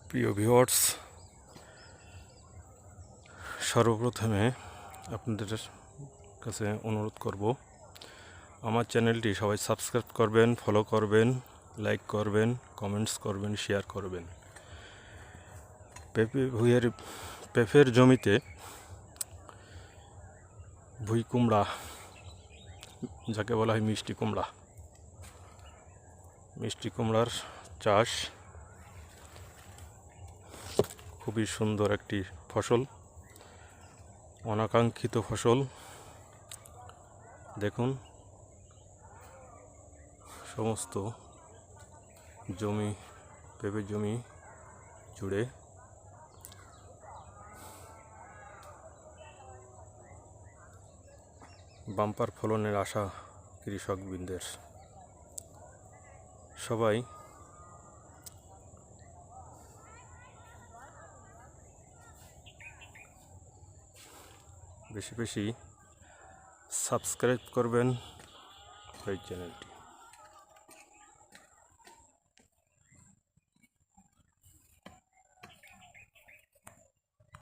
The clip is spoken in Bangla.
প্রিয় ভিউয়ার্স, সর্বপ্রথমে আপনাদের কাছে অনুরোধ করব, আমার চ্যানেলটি সবাই সাবস্ক্রাইব করবেন, ফলো করবেন, লাইক করবেন, কমেন্টস করবেন, শেয়ার করবেন। পেঁপের জমিতে ভুঁই কুমড়া, যাকে বলা হয় মিষ্টি কুমড়া, মিষ্টি কুমড়ার চাষ খুবই সুন্দর একটি ফসল, অনাকাঙ্ক্ষিত ফসল। দেখুন, সমস্ত জমি, পেঁপের জমি জুড়ে বাম্পার ফলনের আশা কৃষকবৃন্দের। সবাই বেশি বেশি সাবস্ক্রাইব করবেন এই চ্যানেলটি।